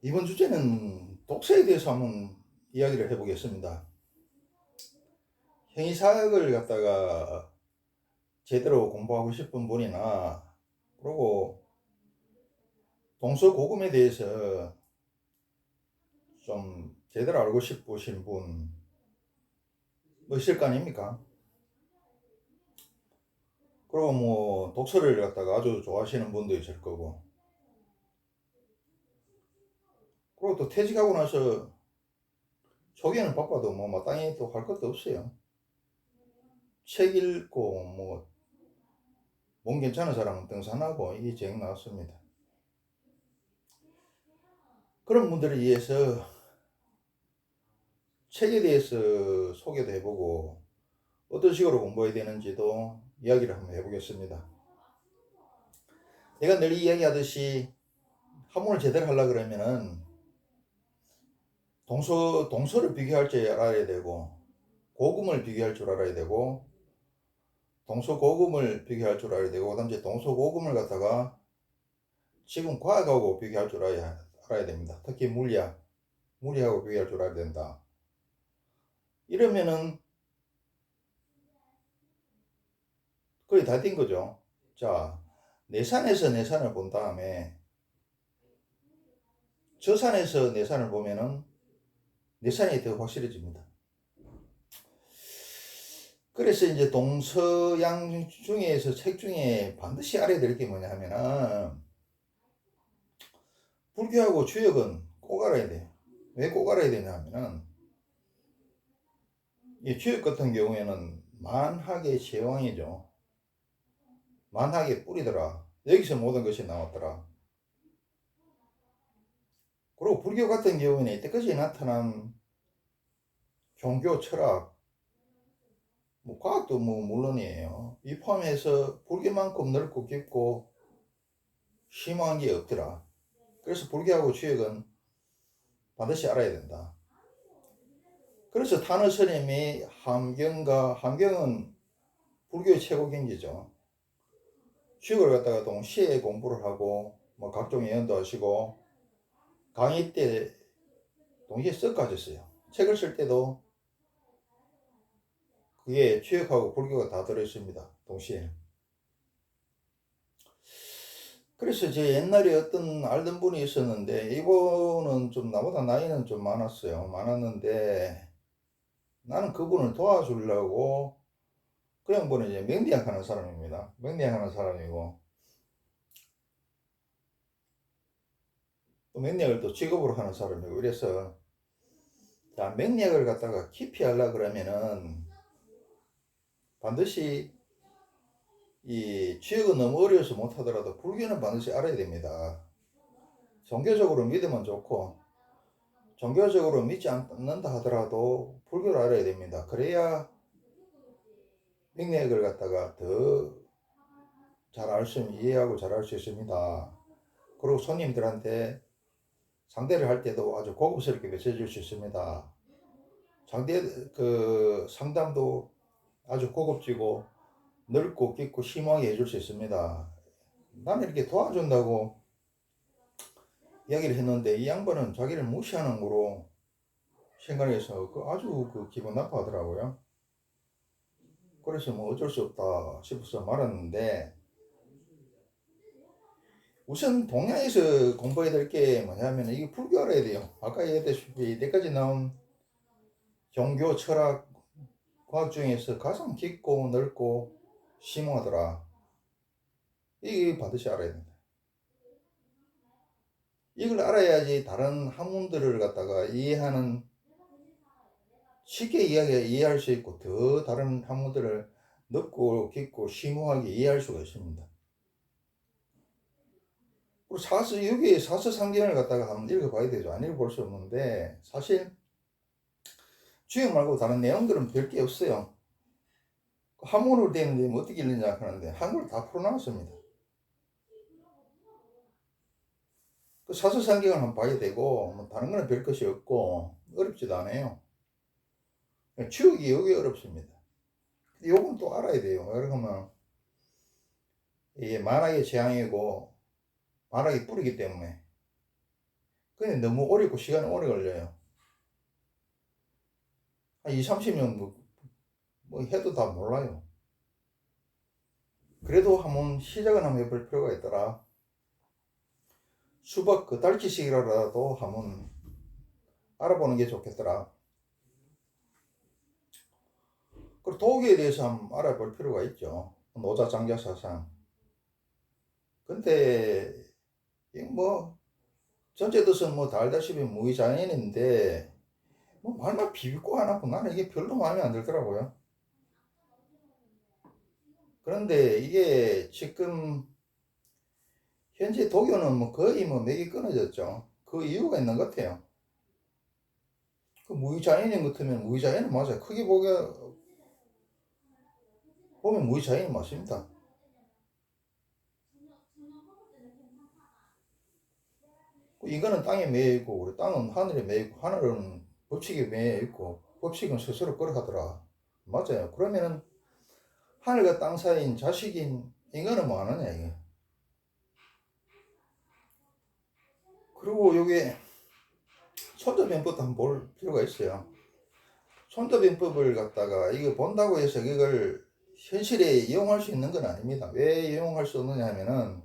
이번 주제는 독서에 대해서 한번 이야기를 해보겠습니다. 형이사학을 갖다가 제대로 공부하고 싶은 분이나 그리고 동서고금에 대해서 좀 제대로 알고 싶으신 분 뭐 있을 거 아닙니까? 그리고 뭐 독서를 갖다가 아주 좋아하시는 분도 있을 거고, 그리고 또 퇴직하고 나서 초기에는 바빠도 뭐 마땅히 또 할 것도 없어요. 책 읽고 뭐 몸 괜찮은 사람은 등산하고 이게 제일 나왔습니다. 그런 분들을 위해서 책에 대해서 소개도 해보고 어떤 식으로 공부해야 되는지도 이야기를 한번 해보겠습니다. 내가 늘 이야기하듯이 한문을 제대로 하려고 그러면은 동서를 비교할 줄 알아야 되고, 고금을 비교할 줄 알아야 되고, 동서고금을 비교할 줄 알아야 되고, 그다음에 동서고금을 갖다가 지금 과학하고 비교할 줄 알아야 됩니다. 특히 물리하고 비교할 줄 알아야 된다. 이러면은 거의 다 된 거죠. 자, 내산에서 내산을 본 다음에 저산에서 내산을 보면은 내산이 더 확실해집니다. 그래서 이제 동서양 중에서 책 중에 반드시 알아야 될 게 뭐냐 하면은 불교하고 주역은 꼭 알아야 돼요. 왜 꼭 알아야 되냐 하면은 이 주역 같은 경우에는 만학의 제왕이죠. 만학의 뿌리더라. 여기서 모든 것이 나왔더라. 그리고 불교 같은 경우에는 이때까지 나타난 종교 철학, 뭐 과학도 뭐 물론이에요. 이 포함해서 불교만큼 넓고 깊고 심오한 게 없더라. 그래서 불교하고 주역은 반드시 알아야 된다. 그래서 탄어 스님이 함경은 불교의 최고 경지죠. 주역을 갖다가 동시에 공부를 하고 뭐 각종 예언도 하시고 강의 때 동시에 써 가졌어요. 책을 쓸 때도 그게 주역하고 불교가 다 들어있습니다. 동시에. 그래서 제 옛날에 어떤 알던 분이 있었는데, 이분은 좀 나보다 나이는 좀 많았는데 나는 그분을 도와주려고 그 양반은 이제 맹리학 하는 사람입니다. 맹리학 하는 사람이고 또 맹리학을 또 직업으로 하는 사람이고, 그래서 자, 맹리학을 갖다가 깊이 하려 그러면은 반드시 이 지역은 너무 어려워서 못하더라도 불교는 반드시 알아야 됩니다. 종교적으로 믿으면 좋고 종교적으로 믿지 않는다 하더라도 불교를 알아야 됩니다. 그래야 맹리학을 갖다가 더 잘 알 수, 이해하고 잘 알 수 있습니다. 그리고 손님들한테 상대를 할 때도 아주 고급스럽게 맺혀줄 수 있습니다. 상담도 아주 고급지고 넓고 깊고 심오하게 해줄 수 있습니다. 나는 이렇게 도와준다고 이야기를 했는데 이 양반은 자기를 무시하는 거로 생각해서 아주 기분 나빠하더라고요. 그래서 뭐 어쩔 수 없다 싶어서 말았는데, 우선 동양에서 공부해야 될 게 뭐냐면 이게 불교 알아야 돼요. 아까 얘기했다시피 이때까지 나온 종교, 철학, 과학 중에서 가장 깊고 넓고 심오하더라. 이게 반드시 알아야 된다. 이걸 알아야지 다른 학문들을 갖다가 쉽게 이해할 수 있고 더 다른 학문들을 넓고 깊고 심오하게 이해할 수가 있습니다. 그리고 여기 사서상경을 갖다가 한번 읽어봐야 되죠. 안 읽어볼 수 없는데 사실 주역 말고 다른 내용들은 별 게 없어요. 한문으로 되는데 뭐 어떻게 읽느냐 하는데 한글 다 풀어놨습니다. 사서상경을 한번 봐야 되고 뭐 다른 거는 별 것이 없고 어렵지도 않아요. 주역이 여기 어렵습니다. 요건 또 알아야 돼요. 그러면 이게 만학의 재앙이고 만학이 뿌리기 때문에 근데 너무 어렵고 시간이 오래 걸려요. 한 2, 30년 뭐 해도 다 몰라요. 그래도 한번 시작은 한번 해볼 필요가 있더라. 수박 그 달치식이라도 한번 알아보는 게 좋겠더라. 그리고 도기에 대해서 한번 알아볼 필요가 있죠. 노자장자 사상. 근데 뭐 전체 뜻은 뭐 다 알다시피 무의장인인데 뭐 말만 비비고 안 하고 나는 이게 별로 마음에 안 들더라고요. 그런데 이게 지금 현재 독일은 뭐 거의 뭐 맥이 끊어졌죠. 그 이유가 있는 것 같아요. 그 무의자연인 같으면 무의자연은 맞아요. 크게 보면 무의자연이 맞습니다. 인간은 땅에 매여 있고 우리 땅은 하늘에 매여 있고 하늘은 법칙에 매여 있고 법칙은 스스로 걸어가더라. 맞아요. 그러면은 하늘과 땅 사이인 자식인 인간은 뭐 하느냐 이게. 그리고 요게 손자병법도 한번 볼 필요가 있어요. 손자병법을 갖다가 이거 본다고 해서 이걸 현실에 이용할 수 있는 건 아닙니다. 왜 이용할 수 없느냐 하면은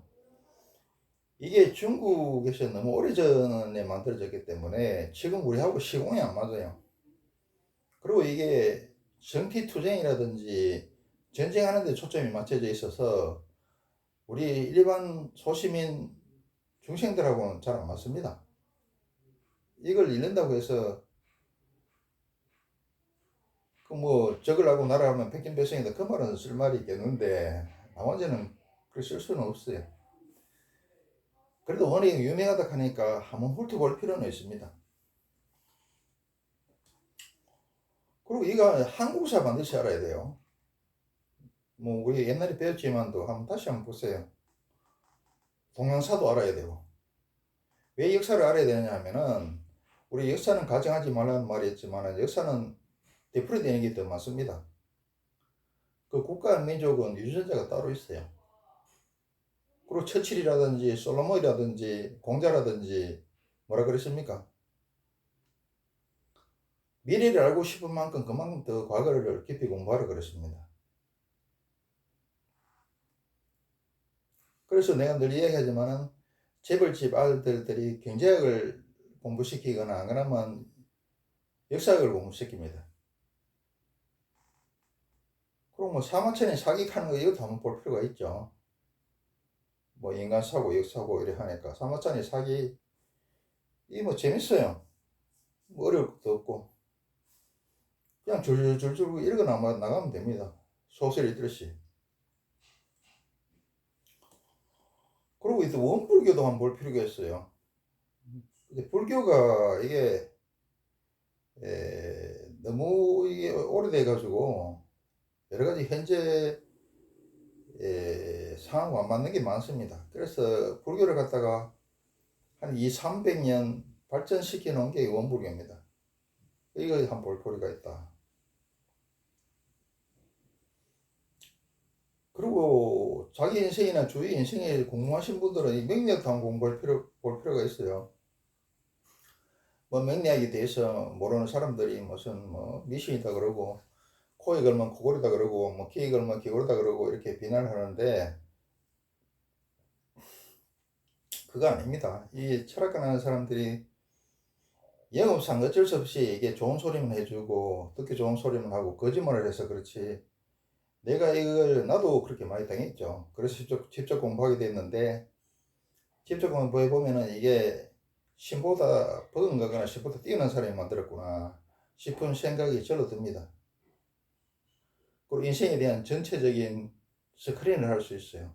이게 중국에서 너무 오래전에 만들어졌기 때문에 지금 우리하고 시공이 안 맞아요. 그리고 이게 전기투쟁이라든지 전쟁하는 데 초점이 맞춰져 있어서 우리 일반 소시민 중생들하고는 잘 안 맞습니다. 이걸 잃는다고 해서 그 뭐 적으려고 나라하면 백진백성이다 그 말은 쓸 말이 있겠는데 나머지는 그 쓸 수는 없어요. 그래도 워낙 유명하다 하니까 한번 훑어볼 필요는 있습니다. 그리고 이거 한국사 반드시 알아야 돼요. 뭐 우리 옛날에 배웠지만도 다시 한번 보세요. 동양사도 알아야 되고. 왜 역사를 알아야 되느냐 하면은 우리 역사는 가정하지 말라는 말이 있지만 역사는 되풀이되는 게 더 많습니다. 그 국가와 민족은 유전자가 따로 있어요. 그리고 처칠이라든지 솔로몬이라든지 공자라든지 뭐라 그랬습니까? 미래를 알고 싶은 만큼 그만큼 더 과거를 깊이 공부하라 그랬습니다. 그래서 내가 늘 이야기하지만은 재벌집 아들들이 경제학을 공부시키거나 안 그러면 역사학을 공부시킵니다. 그럼 뭐 사마천이 사기하는 거 이것도 한번 볼 필요가 있죠. 뭐 인간 사고, 역사고 이래 하니까 사마천이 사기 이 뭐 재밌어요. 뭐 어려울 것도 없고 그냥 줄줄줄 읽어 나가면 됩니다. 소설 읽듯이. 그리고 이제 원불교도 한번 볼 필요가 있어요. 근데 불교가 이게 너무 이게 오래돼 가지고 여러 가지 현재 상황과 안 맞는 게 많습니다. 그래서 불교를 갖다가 한 2, 300년 발전시켜 놓은 게 원불교입니다. 이거 한번 볼 필요가 있다. 그리고 자기 인생이나 주위 인생에 공부하신 분들은 이 명리학도 한번 볼 필요가 있어요. 뭐 명리학에 대해서 모르는 사람들이 무슨 뭐 미신이다 그러고 코에 걸면 코골이다 그러고 뭐 귀에 걸면 귀골이다 그러고 이렇게 비난을 하는데 그거 아닙니다. 이 철학가하는 사람들이 영업상 어쩔 수 없이 이게 좋은 소리만 해주고 듣기 좋은 소리만 하고 거짓말을 해서 그렇지 내가 이걸 나도 그렇게 많이 당했죠. 그래서 직접 공부하게 됐는데 직접 공부해 보면은 이게 신보다 버금가거나 신보다 뛰어난 사람이 만들었구나 싶은 생각이 절로 듭니다. 그리고 인생에 대한 전체적인 스크린을 할 수 있어요.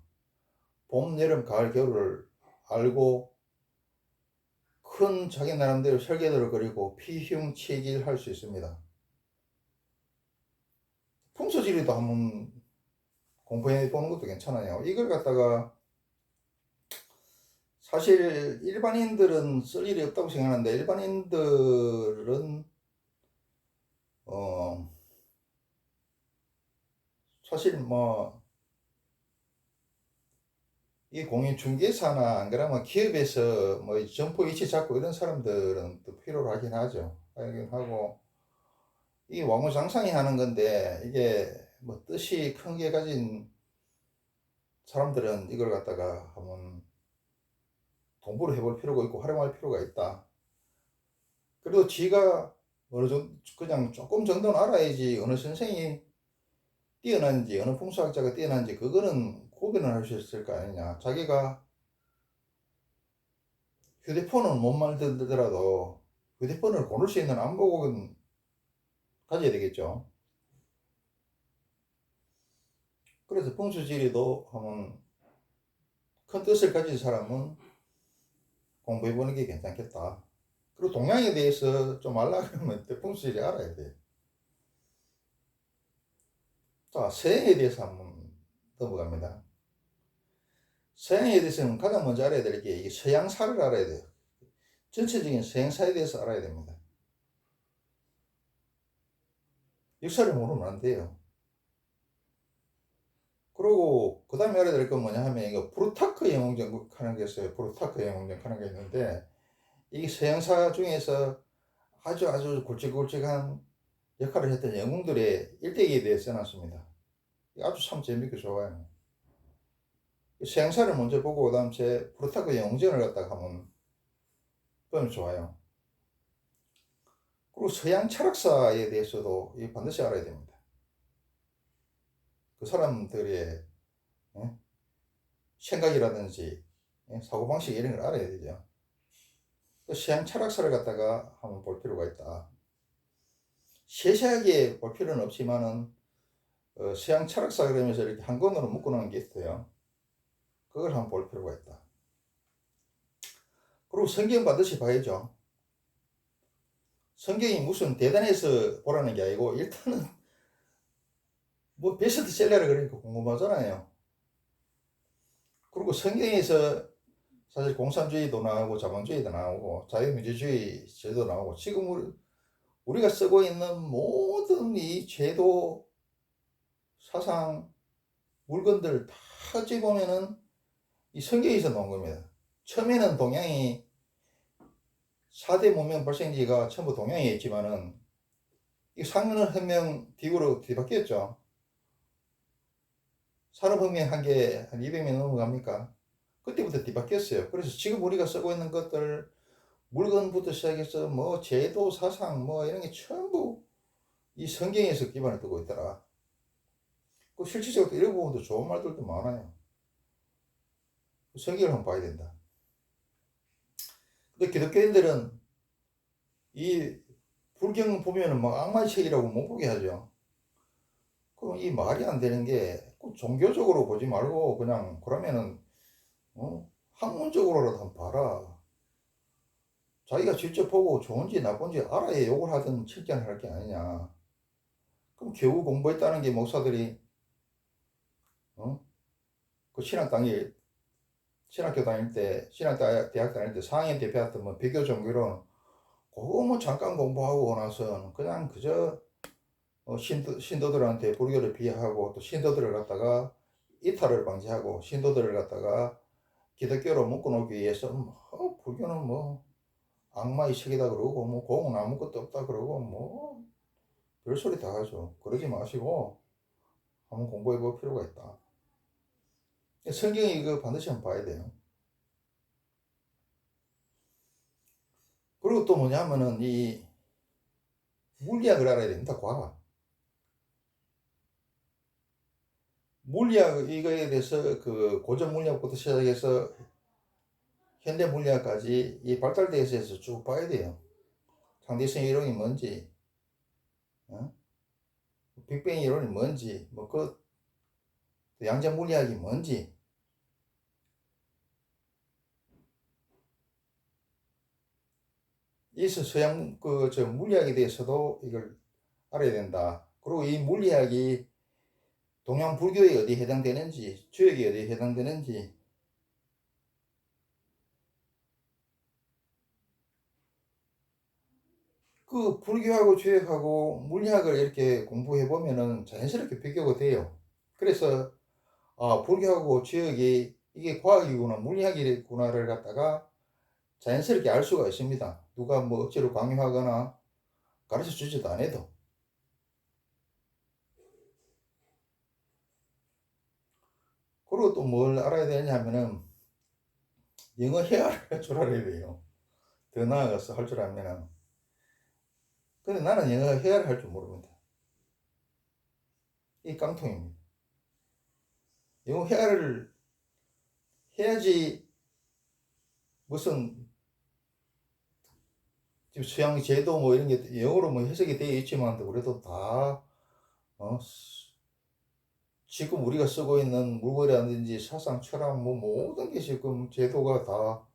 봄, 여름, 가을, 겨울을 알고 큰 자기 나름대로 설계도를 그리고 피흉치기를 할 수 있습니다. 풍수지리도 한번 공부해 보는 것도 괜찮아요. 이걸 갖다가 사실 일반인들은 쓸 일이 없다고 생각하는데 일반인들은 어 사실 뭐 이 공인중개사나 안 그러면 기업에서 뭐 점포 위치 잡고 이런 사람들은 또 필요로 하긴 하죠. 하긴 하고, 이 왕우장상이 하는 건데, 이게 뭐 뜻이 큰 게 가진 사람들은 이걸 갖다가 한번 공부를 해볼 필요가 있고 활용할 필요가 있다. 그래도 지가 어느 정도 그냥 조금 정도는 알아야지 어느 선생이 뛰어난지 어느 풍수학자가 뛰어난지 그거는 구별을 할 수 있을 거 아니냐. 자기가 휴대폰은 못 만들더라도 휴대폰을 고를 수 있는 안목은 가져야 되겠죠. 그래서 풍수지리도 하면 큰 뜻을 가진 사람은 공부해보는 게 괜찮겠다. 그리고 동양에 대해서 좀 알라 그러면 풍수지리 알아야 돼. 자, 서양에 대해서 한번 넘어갑니다. 서양에 대해서는 가장 먼저 알아야 될 게 서양사를 알아야 돼요. 전체적인 서양사에 대해서 알아야 됩니다. 역사를 모르면 안 돼요. 그리고 그 다음에 알아야 될 건 뭐냐 하면 이거 프루타크 영웅전 하는 게 있어요. 프루타크 영웅전 하는 게 있는데 이 서양사 중에서 아주 굵직굵직한 역할을 했던 영웅들의 일대기에 대해서 써놨습니다. 아주 참 재밌고 좋아요. 서양사를 먼저 보고 그 다음 제 프루타크 영웅전을 갖다가 하면 보면 좋아요. 그리고 서양 철학사에 대해서도 반드시 알아야 됩니다. 그 사람들의 생각이라든지 사고방식 이런 걸 알아야 되죠. 또 서양 철학사를 갖다가 한번 볼 필요가 있다. 세세하게 볼 필요는 없지만은 서양 철학사 그러면서 이렇게 한 권으로 묶어놓은 게 있어요. 그걸 한번 볼 필요가 있다. 그리고 성경 반드시 봐야죠. 성경이 무슨 대단해서 보라는 게 아니고 일단은 뭐 베스트셀러를 그러니까 궁금하잖아요. 그리고 성경에서 사실 공산주의도 나오고 자본주의도 나오고 자유민주주의 제도 나오고 지금 우리가 쓰고 있는 모든 이 제도 사상 물건들 다 어찌 보면은 이 성경에서 나온 겁니다. 처음에는 동양이 4대 문명 발생지가 전부 동양에 있지만은 이 산업혁명 뒤로 뒤바뀌었죠. 산업혁명 한 게 한 200년 넘어갑니까? 그때부터 뒤바뀌었어요. 그래서 지금 우리가 쓰고 있는 것들 물건부터 시작해서 뭐 제도 사상 뭐 이런 게 전부 이 성경에서 기반을 두고 있더라. 그 실질적으로 이런 부분도 좋은 말들도 많아요. 성경을 한번 봐야 된다. 근데 기독교인들은 이 불경 보면은 막 악마의 책이라고 못 보게 하죠. 그럼 이 말이 안 되는 게 꼭 종교적으로 보지 말고 그냥 그러면은 학문적으로라도 한번 봐라. 자기가 직접 보고 좋은지 나쁜지 알아야 욕을 하든 칭찬을 할 게 아니냐. 그럼 겨우 공부했다는 게 목사들이 그 신학교 다닐 때 대학 다닐 때 4학년 때 배웠던 뭐 비교 종교론 그거 뭐 잠깐 공부하고 나서는 그냥 그저 신도들한테 불교를 비하하고 또 신도들을 갖다가 이탈을 방지하고 신도들을 갖다가 기독교로 묶어놓기 위해서 불교는 뭐 악마의 책이다 그러고 뭐 공은 아무것도 없다 그러고 뭐 별소리 다 하죠. 그러지 마시고 한번 공부해 볼 필요가 있다. 성경이 이거 반드시 한번 봐야 돼요. 그리고 또 뭐냐면은 이 물리학을 알아야 됩니다. 과학. 물리학 이거에 대해서 그 고전 물리학부터 시작해서 현대 물리학까지 이 발달돼서 해서 쭉 봐야 돼요. 상대성 이론이 뭔지, 빅뱅 이론이 뭔지, 뭐 그 양자 물리학이 뭔지. 이서 서양 저 물리학에 대해서도 이걸 알아야 된다. 그리고 이 물리학이 동양 불교에 어디 해당되는지, 주역에 어디 해당되는지, 그 불교하고 주역하고 물리학을 이렇게 공부해 보면은 자연스럽게 비교가 돼요. 그래서 불교하고 주역이 이게 과학이구나 물리학이구나를 갖다가 자연스럽게 알 수가 있습니다. 누가 뭐 억지로 강요하거나 가르쳐 주지도 않아도. 그리고 또 뭘 알아야 되냐면은 영어 회화를 할 줄 알아야 돼요. 더 나아가서 할 줄 알면은. 근데 나는 영어 회화를 할 줄 모릅니다. 이 깡통입니다. 영어 회화를 해야지 무슨 지금 수양 제도 뭐 이런 게 영어로 뭐 해석이 되어 있지만 그래도 다 지금 우리가 쓰고 있는 물건이라든지 사상 철학 뭐 모든 게 지금 제도가 다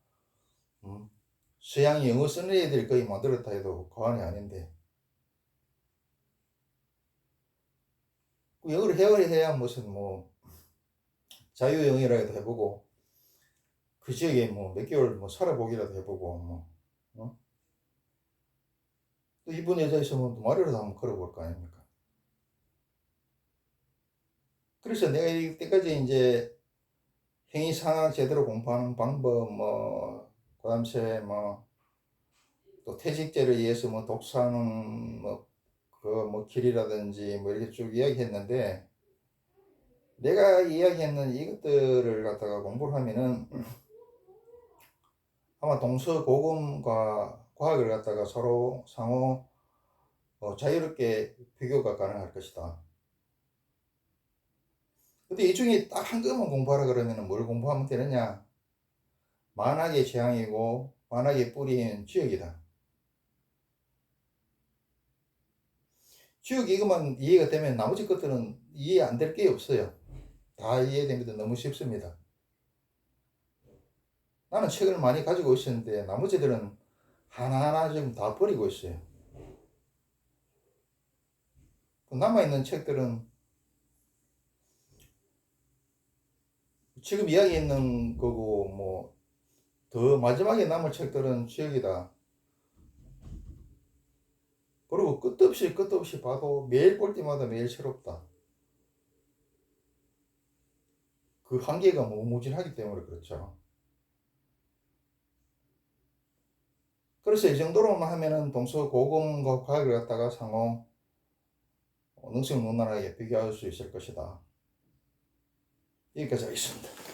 서양 영어 쓰는 애들이 거의 만들었다 해도 과언이 아닌데 그 영어를 해야 무슨 뭐 자유영어라 해도 해보고 그 지역에 뭐 몇 개월 뭐 살아보기라도 해보고 뭐 또 이쁜 여자 있으면 또 말이라도 한번 걸어볼 거 아닙니까? 그래서 내가 이때까지 이제 행위상학 제대로 공부하는 방법 뭐 그다음에 뭐 또 퇴직제를 위해서 뭐 독상 뭐 길이라든지 뭐 이렇게 쭉 이야기했는데 내가 이야기했는 이것들을 갖다가 공부를 하면은 아마 동서고금과 과학을 갖다가 서로 상호 자유롭게 비교가 가능할 것이다. 근데 이 중에 딱 한 것만 공부하라 그러면 뭘 공부하면 되느냐? 만학의 재앙이고 만학의 뿌리인 지역이다. 지역 이것만 이해가 되면 나머지 것들은 이해 안 될 게 없어요. 다 이해됩니다. 너무 쉽습니다. 나는 책을 많이 가지고 있었는데 나머지들은 하나하나 지금 다 버리고 있어요. 남아있는 책들은 지금 이야기했는 거고 뭐 더 마지막에 남을 책들은 지역이다. 그리고 끝도 없이 봐도 매일 볼 때마다 매일 새롭다. 그 한계가 무궁무진하기 때문에 그렇죠. 그래서 이 정도로만 하면은 동서고금과 과학을 갖다가 상호 능수능란하게 비교할 수 있을 것이다. 여기까지 하겠습니다.